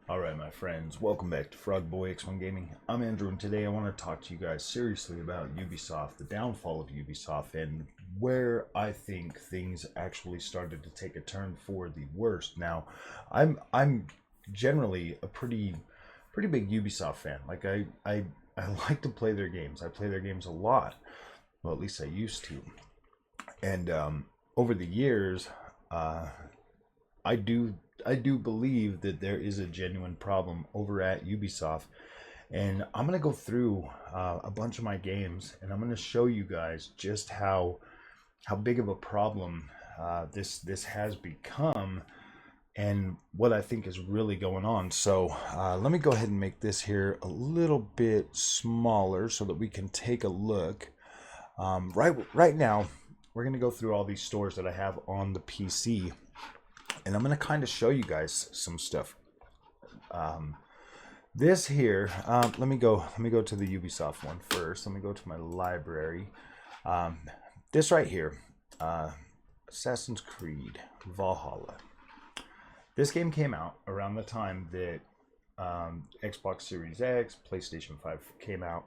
Alright, my friends, welcome back to Frogboy X1 Gaming. I'm Andrew, and today I want to talk to you guys seriously about Ubisoft, the downfall of Ubisoft, and where I think things actually started to take a turn for the worst. Now, I'm generally a pretty big Ubisoft fan. Like I like to play their games. I play their games a lot. Well, at least I used to. And over the years, I do I do believe that there is a genuine problem over at Ubisoft, and I'm gonna go through a bunch of my games, and I'm gonna show you guys just how big of a problem this has become, and what I think is really going on. So let me go ahead and make this here a little bit smaller so that we can take a look. Right now, we're gonna go through all these stores that I have on the PC, and I'm going to kind of show you guys some stuff. This here, let me go to the Ubisoft one first. Let me go to my library. This right here, Assassin's Creed Valhalla. This game came out around the time that Xbox Series X, PlayStation 5 came out.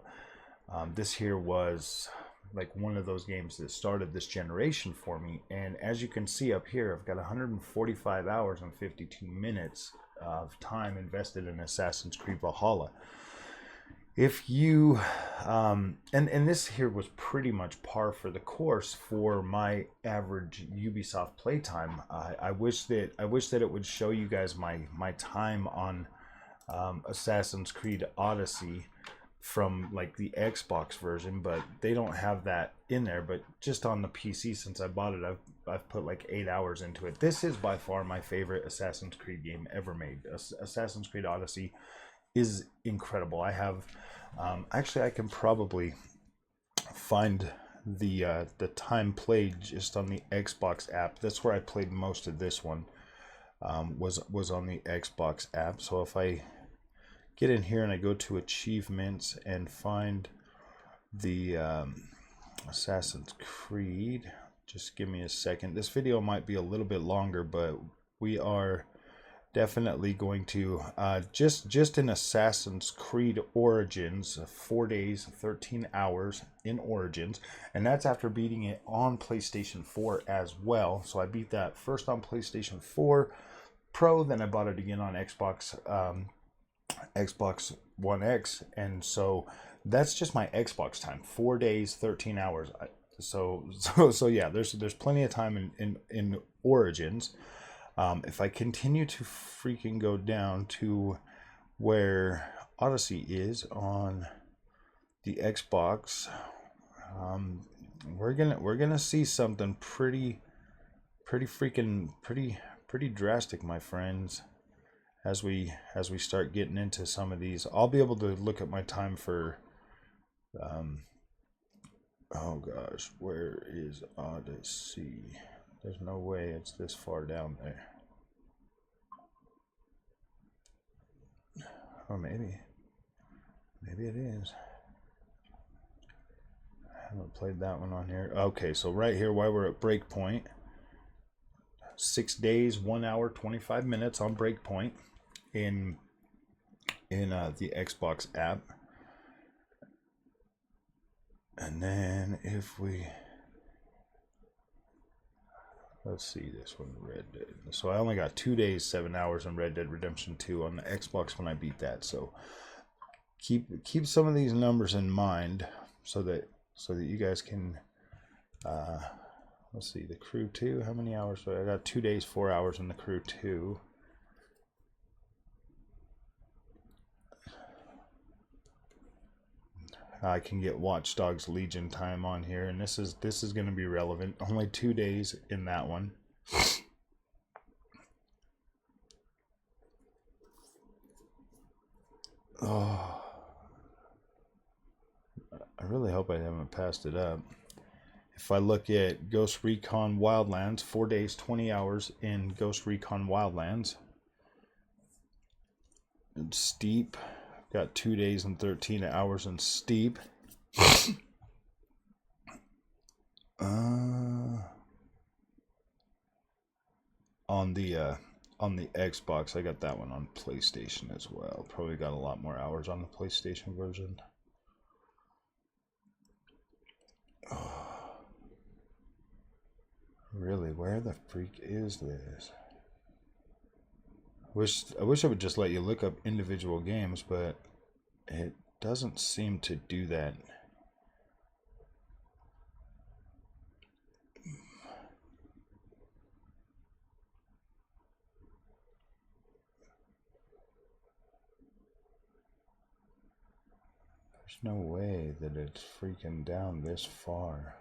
This here was like one of those games that started this generation for me, and as you can see up here, I've got 145 hours and 52 minutes of time invested in Assassin's Creed Valhalla. If you and this here was pretty much par for the course for my average Ubisoft playtime. I wish that it would show you guys my time on Assassin's Creed Odyssey from like the Xbox version, but they don't have that in there. But just on the PC, since I bought it, I've put like 8 hours into it. This is by far my favorite Assassin's Creed game ever made. Assassin's Creed Odyssey is incredible. I have actually, I can probably find the time played just on the Xbox app. That's where I played most of this one. Was on the Xbox app. So if I get in here and I go to achievements and find the Assassin's Creed, just give me a second. This video might be a little bit longer, but we are definitely going to just in Assassin's Creed Origins, 4 days 13 hours in Origins, and that's after beating it on PlayStation 4 as well. So I beat that first on PlayStation 4 Pro, then I bought it again on Xbox One X, and so that's just my Xbox time. 4 days 13 hours. So yeah, there's plenty of time in Origins. If I continue to freaking go down to where Odyssey is on the Xbox, we're gonna see something pretty drastic, my friends. As we start getting into some of these, I'll be able to look at my time for oh gosh, where is Odyssey? There's no way it's this far down there. Or maybe it is. I haven't played that one on here. Okay, so right here, while we're at Breakpoint, 6 days 1 hour 25 minutes on Breakpoint in the Xbox app. And then if we, let's see this one, Red Dead. So I only got 2 days 7 hours on Red Dead Redemption 2 on the Xbox when I beat that. So keep some of these numbers in mind so that you guys can let's see, the Crew 2, how many hours? So I got 2 days 4 hours in the Crew 2. I can get Watch Dogs Legion time on here, and this is going to be relevant. Only 2 days in that one. Oh, I really hope I haven't passed it up. If I look at Ghost Recon Wildlands, 4 days 20 hours in Ghost Recon Wildlands. And Steep, got 2 days and 13 hours in Steep. On the on the Xbox. I got that one on PlayStation as well. Probably got a lot more hours on the PlayStation version. Oh, really, where the freak is this? I wish I would just let you look up individual games, but it doesn't seem to do that. There's no way that it's freaking down this far.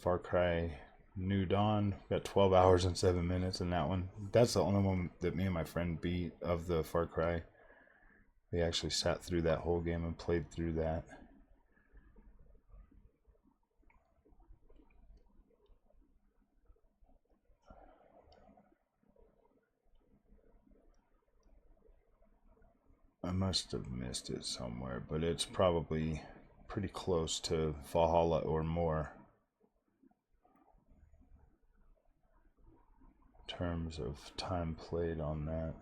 Far Cry New Dawn, got 12 hours and 7 minutes in that one. That's the only one that me and my friend beat of the Far Cry. We actually sat through that whole game and played through that. I must have missed it somewhere, but it's probably pretty close to Valhalla or more in terms of time played on that.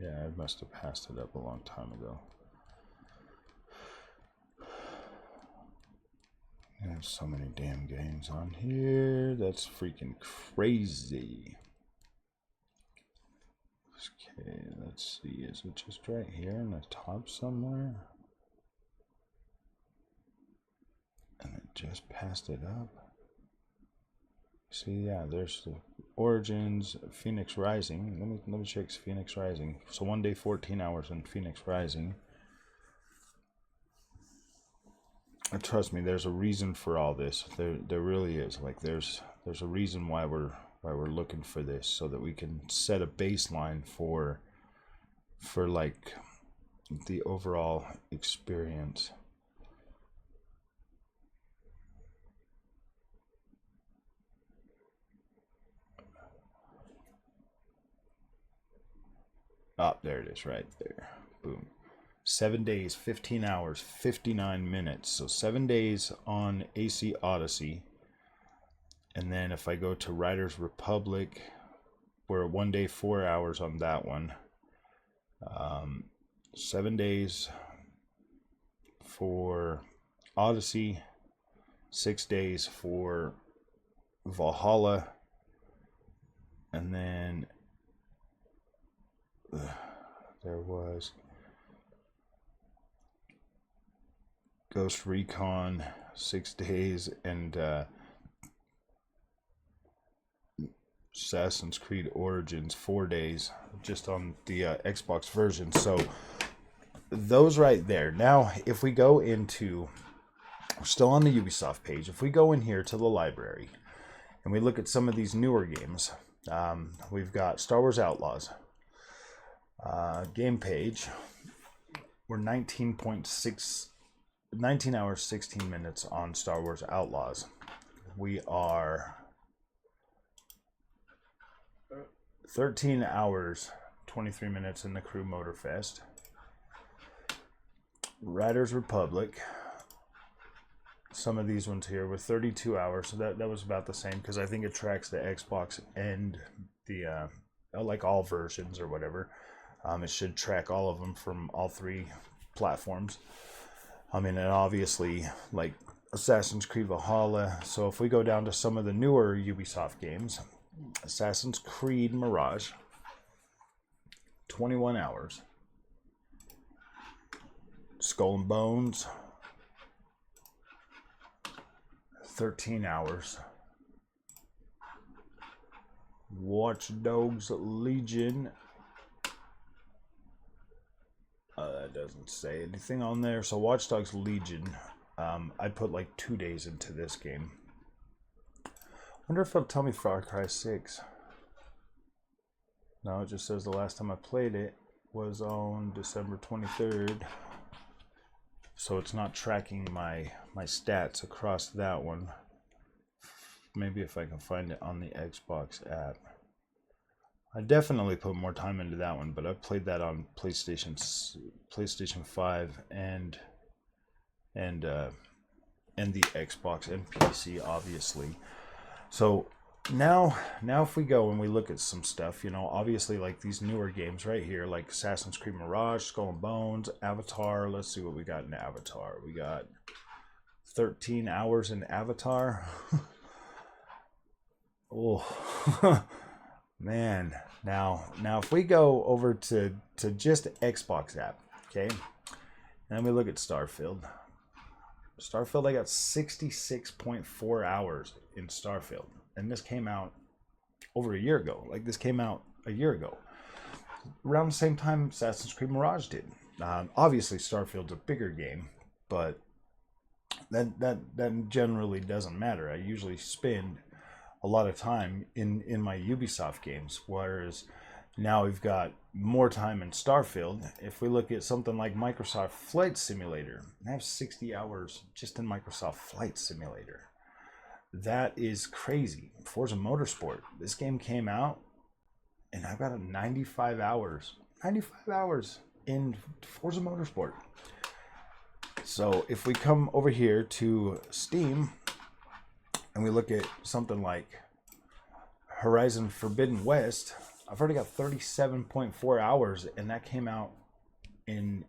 Yeah, I must have passed it up a long time ago. There's so many damn games on here. That's freaking crazy. Okay, let's see. Is it just right here in the top somewhere? And it just passed it up. See, yeah, there's the Origins, Phoenix Rising. Let me check Phoenix Rising. So 1 day, 14 hours in Phoenix Rising. And trust me, there's a reason for all this. There really is. Like there's a reason why we're looking for this, so that we can set a baseline for like the overall experience. Oh, there it is, right there. Boom. 7 days, 15 hours, 59 minutes. So 7 days on AC Odyssey. And then if I go to Riders Republic, we're 1 day, 4 hours on that one. 7 days for Odyssey, 6 days for Valhalla, and then there was Ghost Recon, 6 days, and Assassin's Creed Origins, 4 days, just on the Xbox version. So those right there. Now, if we go into, we're still on the Ubisoft page. If we go in here to the library and we look at some of these newer games, we've got Star Wars Outlaws. Game page, we're 19 hours, 16 minutes on Star Wars Outlaws. We are 13 hours, 23 minutes in the Crew Motorfest. Riders Republic, some of these ones here were 32 hours, so that was about the same, because I think it tracks the Xbox and the like all versions or whatever. It should track all of them from all three platforms. I mean, and obviously like Assassin's Creed Valhalla. So if we go down to some of the newer Ubisoft games, Assassin's Creed Mirage, 21 hours. Skull and Bones, 13 hours. Watch Dogs Legion. That doesn't say anything on there. So Watch Dogs Legion. I put like 2 days into this game. Wonder if it'll tell me Far Cry 6. No, it just says the last time I played it was on December 23rd. So it's not tracking my stats across that one. Maybe if I can find it on the Xbox app. I definitely put more time into that one, but I played that on PlayStation 5 and the Xbox and PC, obviously. So now if we go and we look at some stuff, you know, obviously like these newer games right here, like Assassin's Creed Mirage, Skull and Bones, Avatar. Let's see what we got in Avatar. We got 13 hours in Avatar. Oh. Man, now if we go over to just Xbox app, okay, and then we look at Starfield, I got 66.4 hours in Starfield, and this came out over a year ago. Like, this came out a year ago, around the same time Assassin's Creed Mirage did. Obviously, Starfield's a bigger game, but that generally doesn't matter. I usually spend a lot of time in my Ubisoft games, whereas now we've got more time in Starfield. If we look at something like Microsoft Flight Simulator, I have 60 hours just in Microsoft Flight Simulator. That is crazy. Forza Motorsport, this game came out and I've got 95 hours in Forza Motorsport. So if we come over here to Steam and we look at something like Horizon Forbidden West, I've already got 37.4 hours, and that came out in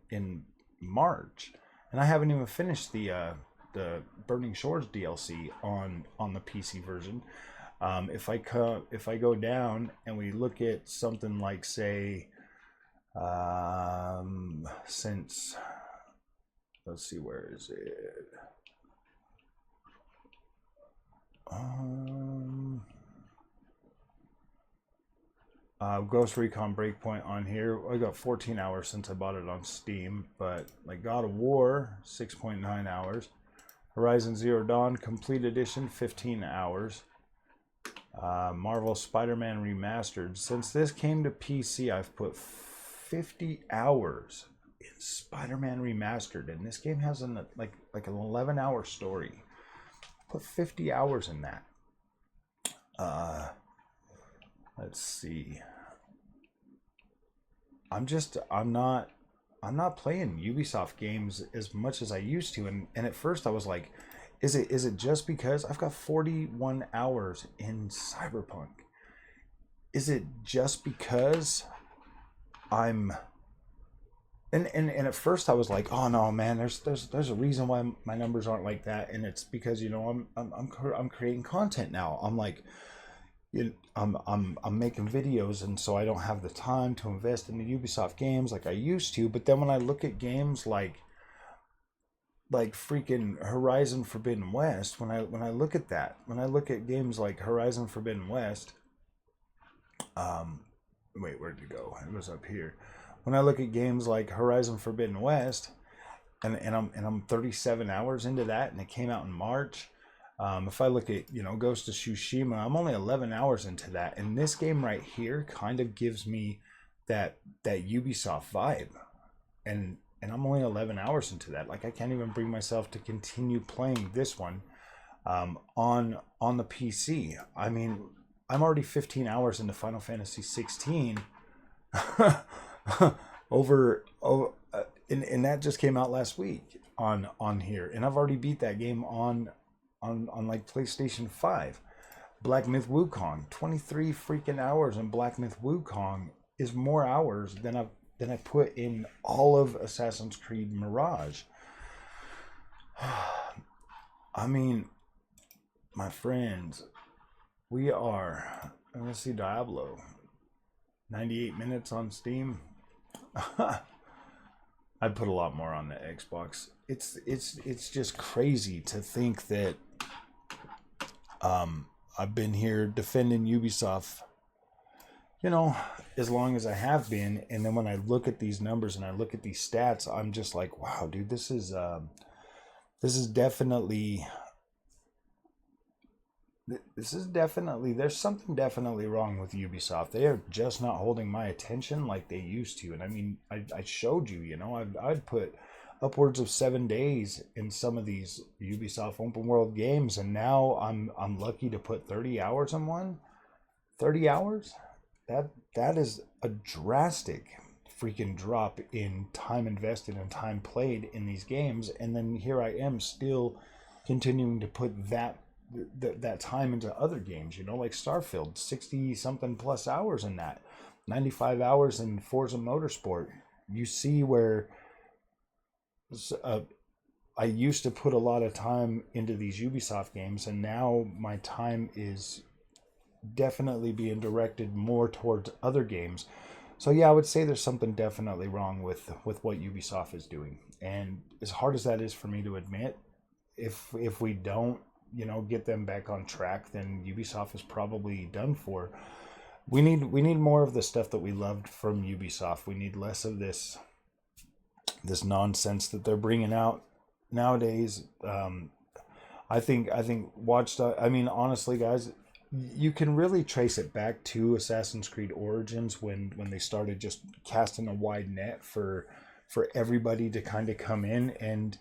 March, and I haven't even finished the Burning Shores DLC on the PC version. If I go down and we look at something like, say, since, let's see, where is it? Ghost Recon Breakpoint on here. I got 14 hours since I bought it on Steam, but like God of War, 6.9 hours. Horizon Zero Dawn Complete Edition, 15 hours. Marvel Spider-Man Remastered. Since this came to PC, I've put 50 hours in Spider-Man Remastered, and this game has an 11-hour story. Put 50 hours in that. Let's see. I'm not playing Ubisoft games as much as I used to, and at first I was like, is it just because I've got 41 hours in Cyberpunk? Is it just because I'm and at first I was like, oh no, man, there's a reason why my numbers aren't like that, and it's because, you know, I'm creating content now. I'm like, I'm making videos, and so I don't have the time to invest in the Ubisoft games like I used to. But then when I look at games like freaking Horizon Forbidden West, when I look at games like Horizon Forbidden West, wait, where'd it go? It was up here. When I look at games like Horizon Forbidden West, and I'm 37 hours into that, and it came out in March. If I look at, you know, Ghost of Tsushima, I'm only 11 hours into that, and this game right here kind of gives me that Ubisoft vibe, and I'm only 11 hours into that. Like, I can't even bring myself to continue playing this one on the PC. I mean, I'm already 15 hours into Final Fantasy 16 and that just came out last week on here, and I've already beat that game on like PlayStation 5. Black Myth Wukong, 23 freaking hours in Black Myth Wukong is more hours than I put in all of Assassin's Creed Mirage. I mean, my friends, we are, let's see, Diablo, 98 minutes on Steam. I'd put a lot more on the Xbox. It's just crazy to think that I've been here defending Ubisoft you know, as long as I have been. And then when I look at these numbers and I look at these stats, I'm just like, wow, dude, this is definitely, there's something definitely wrong with Ubisoft. They are just not holding my attention like they used to. And I mean, I showed you, you know, I'd put upwards of 7 days in some of these Ubisoft open world games, and now I'm lucky to put 30 hours in one. 30 hours? That is a drastic freaking drop in time invested and time played in these games. And then here I am still continuing to put that time into other games, you know, like Starfield, 60 something plus hours in that, 95 hours in Forza Motorsport. You see where I used to put a lot of time into these Ubisoft games, and now my time is definitely being directed more towards other games. So yeah, I would say there's something definitely wrong with what Ubisoft is doing. And as hard as that is for me to admit, if we don't, you know, get them back on track, then Ubisoft is probably done for. We need more of the stuff that we loved from Ubisoft. We need less of this nonsense that they're bringing out nowadays. I think Watch Dogs, I mean, honestly, guys, you can really trace it back to Assassin's Creed Origins when they started just casting a wide net for everybody to kind of come in, and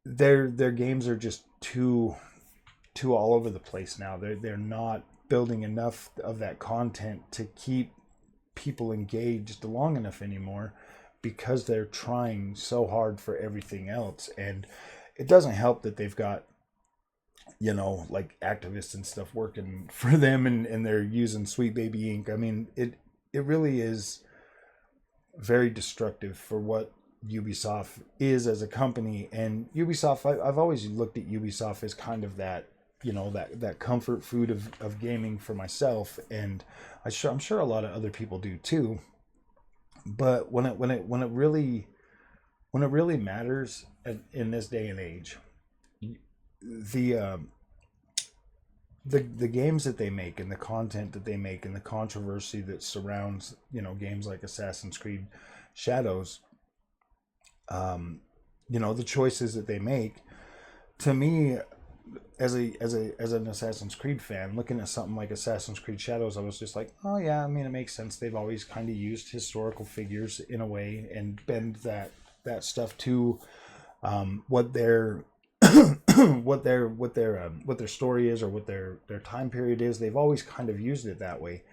their games are just too all over the place now. They're not building enough of that content to keep people engaged long enough anymore, because they're trying so hard for everything else. And it doesn't help that they've got, you know, like activists and stuff working for them, and they're using Sweet Baby Ink. I mean, it really is very destructive for what Ubisoft is as a company. And Ubisoft, I've always looked at Ubisoft as kind of that, you know, that comfort food of gaming for myself, and I'm sure a lot of other people do too. But when it really matters in this day and age, the games that they make and the content that they make and the controversy that surrounds, you know, games like Assassin's Creed Shadows, you know, the choices that they make, to me, as an Assassin's Creed fan, looking at something like Assassin's Creed Shadows, I was just like, oh yeah, I mean, it makes sense. They've always kind of used historical figures in a way and bend that stuff to what their what their story is, or what their time period is. They've always kind of used it that way.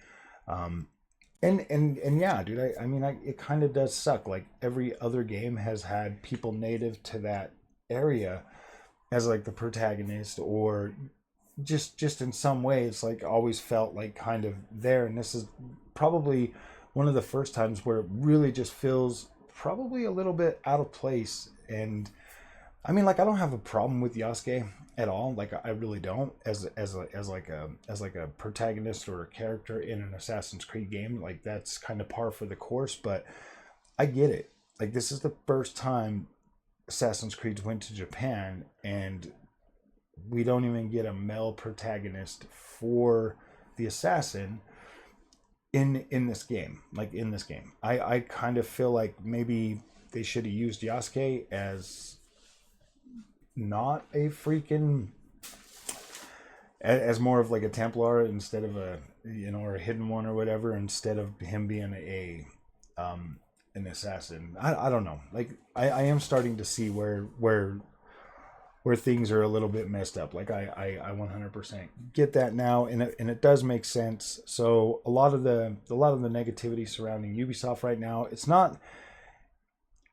And yeah, dude, I mean, it kind of does suck. Like, every other game has had people native to that area as like the protagonist, or just in some way, it's like always felt like kind of there. And this is probably one of the first times where it really just feels probably a little bit out of place. And I mean, like, I don't have a problem with Yasuke at all. Like, I really don't, as like a protagonist or a character in an Assassin's Creed game. Like, that's kind of par for the course. But I get it. Like, this is the first time Assassin's Creed went to Japan, and we don't even get a male protagonist for the assassin in this game. Like, in this game, I kind of feel like maybe they should have used Yasuke as not a freaking, as more of like a Templar instead of a, you know, or a hidden one or whatever, instead of him being an assassin. I don't know. Like, I am starting to see where things are a little bit messed up. Like, I 100% get that now, and it does make sense. So a lot of the negativity surrounding Ubisoft right now, it's not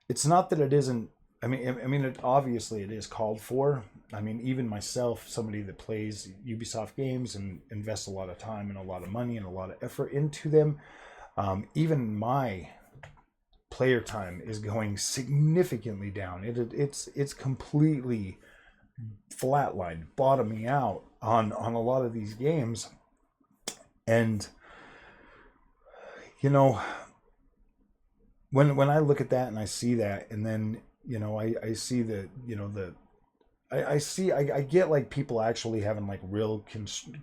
that it isn't. I mean, obviously it is called for. I mean, even myself, somebody that plays Ubisoft games and invests a lot of time and a lot of money and a lot of effort into them, even my player time is going significantly down. It's completely flatlined, bottoming out on a lot of these games. And you know, when I look at that and I see that, and then, you know, I see the, you know, I get like people actually having like real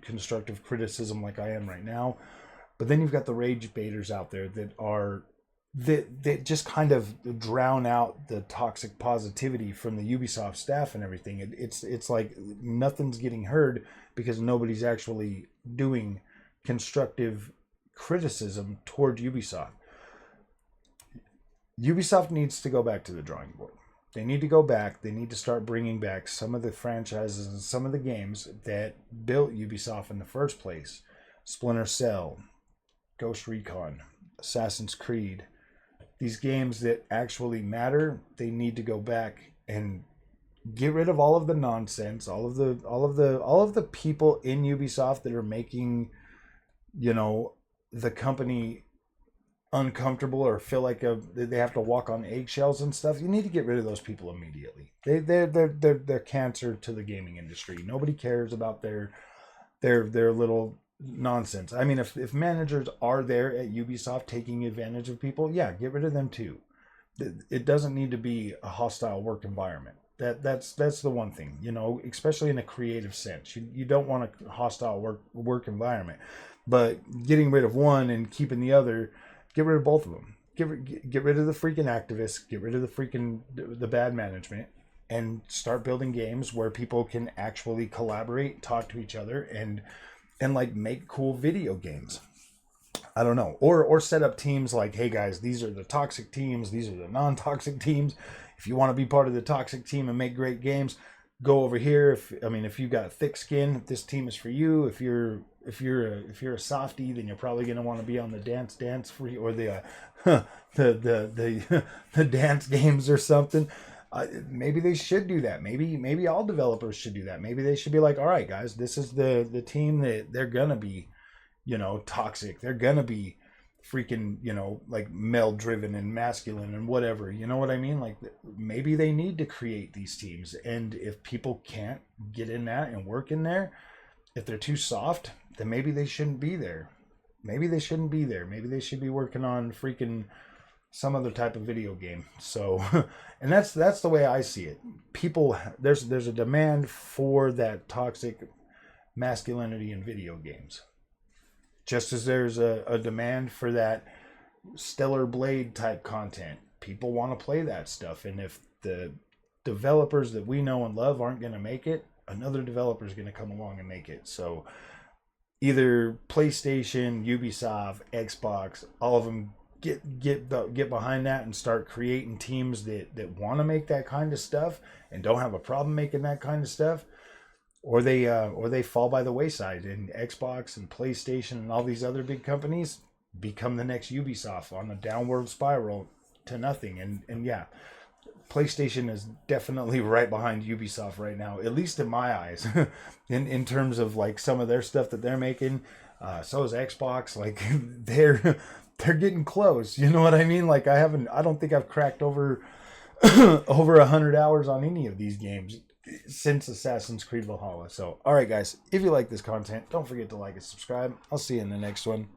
constructive criticism like I am right now. But then you've got the rage baiters out there that just kind of drown out the toxic positivity from the Ubisoft staff and everything. It's like nothing's getting heard because nobody's actually doing constructive criticism toward Ubisoft. Ubisoft needs to go back to the drawing board. They need to go back. They need to start bringing back some of the franchises and some of the games that built Ubisoft in the first place. Splinter Cell, Ghost Recon, Assassin's Creed. These games that actually matter, they need to go back and get rid of all of the nonsense, all of the people in Ubisoft that are making, the company uncomfortable or feel like they have to walk on eggshells and stuff. You need to get rid of those people immediately. They're cancer to the gaming industry. Nobody cares about their little nonsense. I mean, if managers are there at Ubisoft taking advantage of people, yeah, get rid of them too. It doesn't need to be a hostile work environment. That's the one thing, especially in a creative sense. You don't want a hostile work environment, but getting rid of one and keeping the other, get rid of both of them. Get rid of the freaking activists. Get rid of the bad management, and start building games where people can actually collaborate, talk to each other, and like make cool video games. I don't know. Or set up teams like, hey guys, these are the toxic teams, these are the non-toxic teams. If you want to be part of the toxic team and make great games, go over here. If you've got thick skin, this team is for you. If you're a softie, then you're probably going to want to be on the dance free or the dance games or something. Maybe they should do that. Maybe all developers should do that. Maybe they should be like, all right, guys, this is the team that they're gonna be, toxic. They're gonna be freaking, like male driven and masculine and whatever. You know what I mean? Like maybe they need to create these teams. And if people can't get in that and work in there, if they're too soft, then maybe they shouldn't be there. Maybe they shouldn't be there. Maybe they should be working on freaking some other type of video game. So, and that's the way I see it. People, there's a demand for that toxic masculinity in video games, just as there's a demand for that Stellar Blade type content. People want to play that stuff, and if the developers that we know and love aren't going to make it, another developer is going to come along and make it. So either PlayStation, Ubisoft, Xbox, all of them get behind that and start creating teams that want to make that kind of stuff and don't have a problem making that kind of stuff, or they fall by the wayside, and Xbox and PlayStation and all these other big companies become the next Ubisoft on a downward spiral to nothing. And yeah, PlayStation is definitely right behind Ubisoft right now, at least in my eyes, in terms of like some of their stuff that they're making. So is Xbox. Like they're getting close. You know what I mean? Like I don't think I've cracked over 100 hours on any of these games since Assassin's Creed Valhalla. So, all right, guys, if you like this content, don't forget to like and subscribe. I'll see you in the next one.